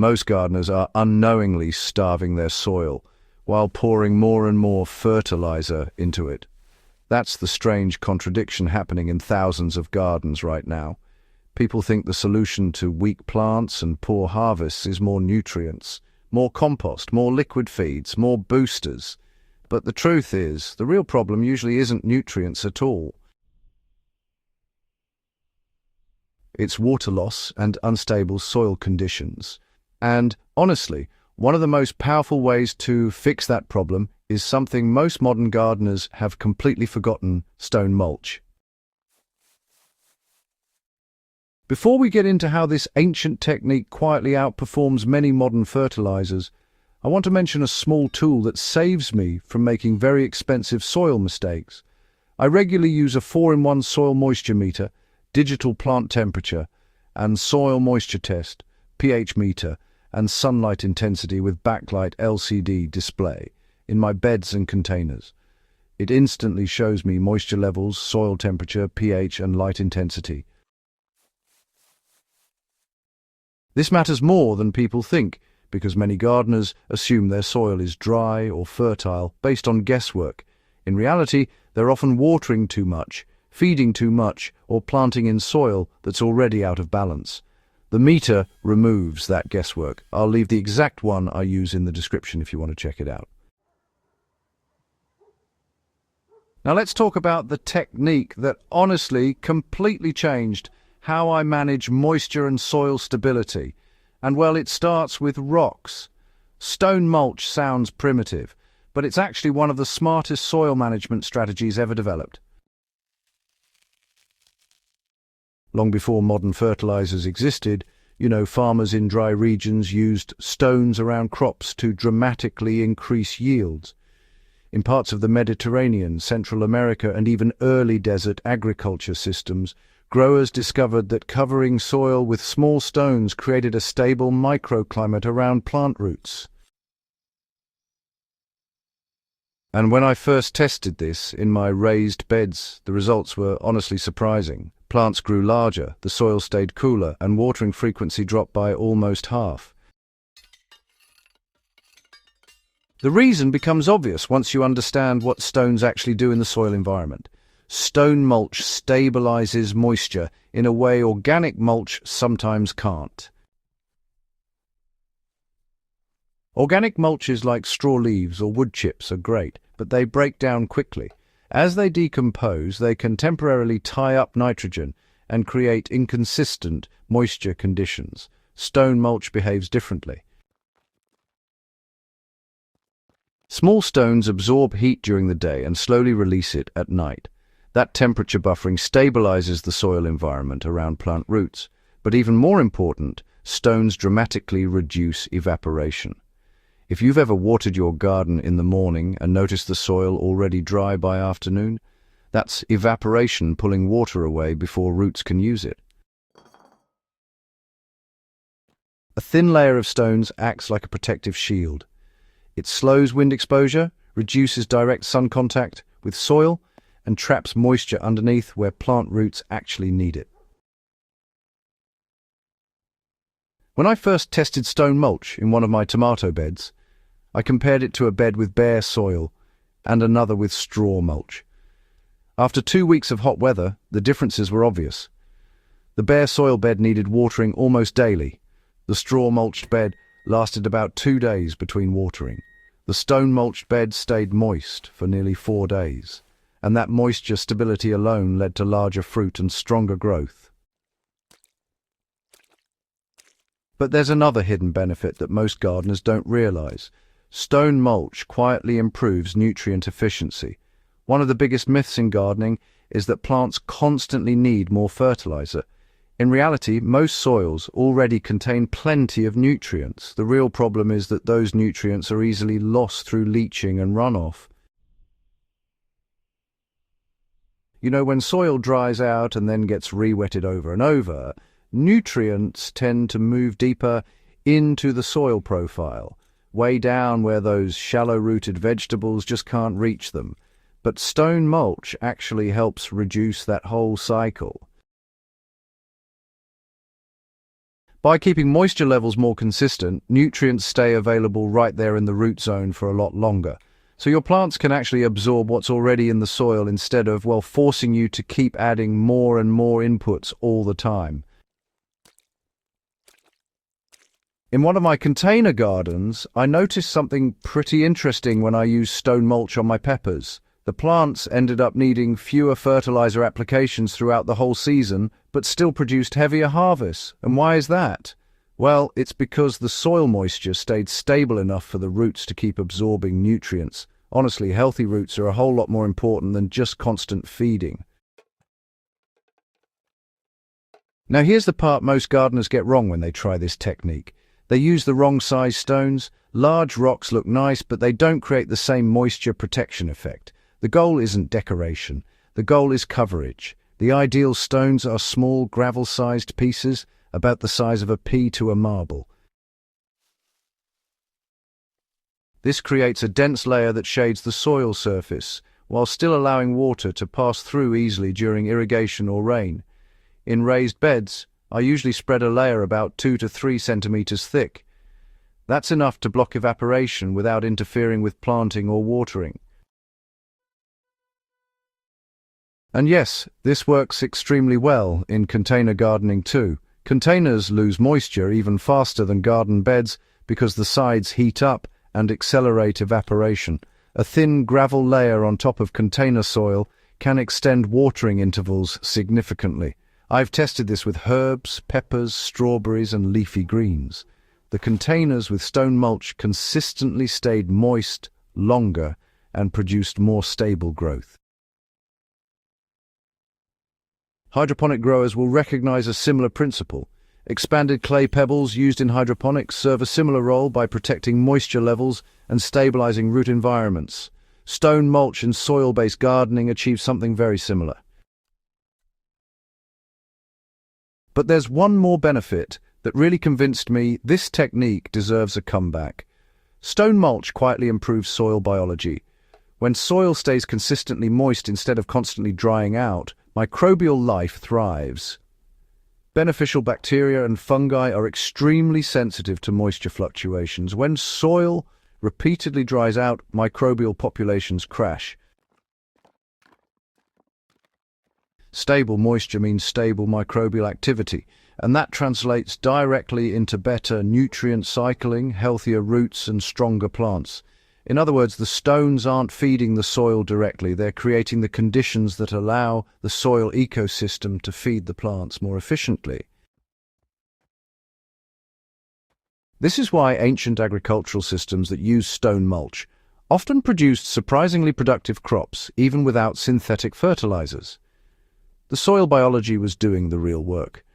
Most gardeners are unknowingly starving their soil while pouring more and more fertilizer into it. That's the strange contradiction happening in thousands of gardens right now. People think the solution to weak plants and poor harvests is more nutrients, more compost, more liquid feeds, more boosters. But the truth is, the real problem usually isn't nutrients at all. It's water loss and unstable soil conditions. And honestly, one of the most powerful ways to fix that problem is something most modern gardeners have completely forgotten: stone mulch. Before we get into how this ancient technique quietly outperforms many modern fertilizers, I want to mention a small tool that saves me from making very expensive soil mistakes. I regularly use a 4-in-1 soil moisture meter, digital plant temperature, and soil moisture test, pH meter, and sunlight intensity with backlight LCD display in my beds and containers. It instantly shows me moisture levels, soil temperature, pH, and light intensity. This matters more than people think, because many gardeners assume their soil is dry or fertile based on guesswork. In reality, they're often watering too much, feeding too much, or planting in soil that's already out of balance. The meter removes that guesswork. I'll leave the exact one I use in the description if you want to check it out. Now let's talk about the technique that honestly completely changed how I manage moisture and soil stability. And well, it starts with rocks. Stone mulch sounds primitive, but it's actually one of the smartest soil management strategies ever developed. Long before modern fertilizers existed, farmers in dry regions used stones around crops to dramatically increase yields. In parts of the Mediterranean, Central America, and even early desert agriculture systems, growers discovered that covering soil with small stones created a stable microclimate around plant roots. And when I first tested this in my raised beds, the results were honestly surprising. Plants grew larger, the soil stayed cooler, and watering frequency dropped by almost half. The reason becomes obvious once you understand what stones actually do in the soil environment. Stone mulch stabilizes moisture in a way organic mulch sometimes can't. Organic mulches like straw leaves or wood chips are great, but they break down quickly. As they decompose, they can temporarily tie up nitrogen and create inconsistent moisture conditions. Stone mulch behaves differently. Small stones absorb heat during the day and slowly release it at night. That temperature buffering stabilizes the soil environment around plant roots. But even more important, stones dramatically reduce evaporation. If you've ever watered your garden in the morning and noticed the soil already dry by afternoon, that's evaporation pulling water away before roots can use it. A thin layer of stones acts like a protective shield. It slows wind exposure, reduces direct sun contact with soil, and traps moisture underneath where plant roots actually need it. When I first tested stone mulch in one of my tomato beds, I compared it to a bed with bare soil and another with straw mulch. After 2 weeks of hot weather, the differences were obvious. The bare soil bed needed watering almost daily. The straw mulched bed lasted about 2 days between watering. The stone mulched bed stayed moist for nearly 4 days. And that moisture stability alone led to larger fruit and stronger growth. But there's another hidden benefit that most gardeners don't realize. Stone mulch quietly improves nutrient efficiency. One of the biggest myths in gardening is that plants constantly need more fertilizer. In reality, most soils already contain plenty of nutrients. The real problem is that those nutrients are easily lost through leaching and runoff. When soil dries out and then gets re-wetted over and over, nutrients tend to move deeper into the soil profile, way down where those shallow-rooted vegetables just can't reach them. But stone mulch actually helps reduce that whole cycle. By keeping moisture levels more consistent, nutrients stay available right there in the root zone for a lot longer. So your plants can actually absorb what's already in the soil instead of, well, forcing you to keep adding more and more inputs all the time. In one of my container gardens, I noticed something pretty interesting when I used stone mulch on my peppers. The plants ended up needing fewer fertilizer applications throughout the whole season, but still produced heavier harvests. And why is that? Well, it's because the soil moisture stayed stable enough for the roots to keep absorbing nutrients. Honestly, healthy roots are a whole lot more important than just constant feeding. Now here's the part most gardeners get wrong when they try this technique. They use the wrong size stones. Large rocks look nice, but they don't create the same moisture protection effect. The goal isn't decoration. The goal is coverage. The ideal stones are small, gravel-sized pieces, about the size of a pea to a marble. This creates a dense layer that shades the soil surface, while still allowing water to pass through easily during irrigation or rain. In raised beds, I usually spread a layer about 2 to 3 centimeters thick. That's enough to block evaporation without interfering with planting or watering. And yes, this works extremely well in container gardening too. Containers lose moisture even faster than garden beds because the sides heat up and accelerate evaporation. A thin gravel layer on top of container soil can extend watering intervals significantly. I've tested this with herbs, peppers, strawberries, and leafy greens. The containers with stone mulch consistently stayed moist longer and produced more stable growth. Hydroponic growers will recognize a similar principle. Expanded clay pebbles used in hydroponics serve a similar role by protecting moisture levels and stabilizing root environments. Stone mulch and soil-based gardening achieve something very similar. But there's one more benefit that really convinced me this technique deserves a comeback. Stone mulch quietly improves soil biology. When soil stays consistently moist instead of constantly drying out, microbial life thrives. Beneficial bacteria and fungi are extremely sensitive to moisture fluctuations. When soil repeatedly dries out, microbial populations crash. Stable moisture means stable microbial activity, and that translates directly into better nutrient cycling, healthier roots, and stronger plants. In other words, the stones aren't feeding the soil directly, they're creating the conditions that allow the soil ecosystem to feed the plants more efficiently. This is why ancient agricultural systems that use stone mulch often produced surprisingly productive crops, even without synthetic fertilizers. The soil biology was doing the real work.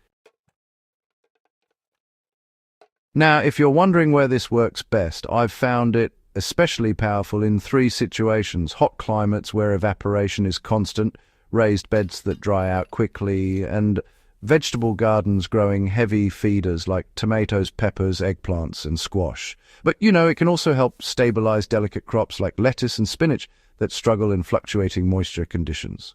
Now, if you're wondering where this works best, I've found it especially powerful in 3 situations: hot climates where evaporation is constant, raised beds that dry out quickly, and vegetable gardens growing heavy feeders like tomatoes, peppers, eggplants, and squash. But it can also help stabilize delicate crops like lettuce and spinach that struggle in fluctuating moisture conditions.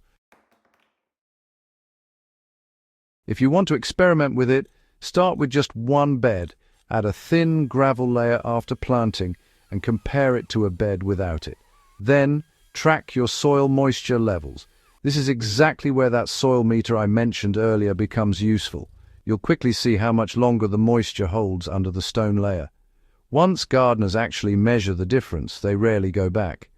If you want to experiment with it, start with just one bed, add a thin gravel layer after planting, and compare it to a bed without it. Then, track your soil moisture levels. This is exactly where that soil meter I mentioned earlier becomes useful. You'll quickly see how much longer the moisture holds under the stone layer. Once gardeners actually measure the difference, they rarely go back.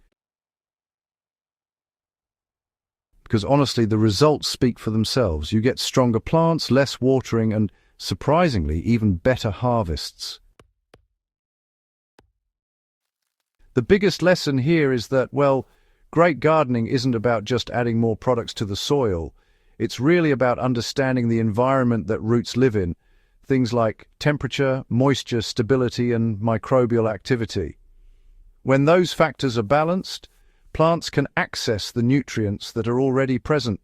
Because honestly, the results speak for themselves. You get stronger plants, less watering, and, surprisingly, even better harvests. The biggest lesson here is that, great gardening isn't about just adding more products to the soil. It's really about understanding the environment that roots live in, things like temperature, moisture, stability, and microbial activity. When those factors are balanced, plants can access the nutrients that are already present.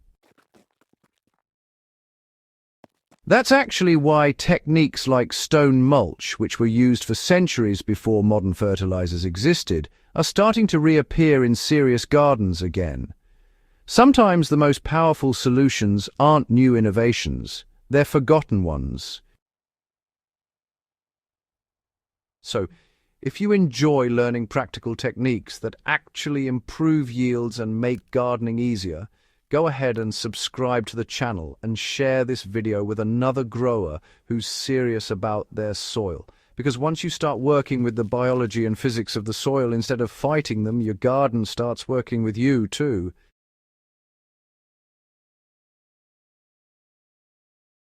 That's actually why techniques like stone mulch, which were used for centuries before modern fertilizers existed, are starting to reappear in serious gardens again. Sometimes the most powerful solutions aren't new innovations, they're forgotten ones. So, if you enjoy learning practical techniques that actually improve yields and make gardening easier, go ahead and subscribe to the channel and share this video with another grower who's serious about their soil. Because once you start working with the biology and physics of the soil instead of fighting them, your garden starts working with you too.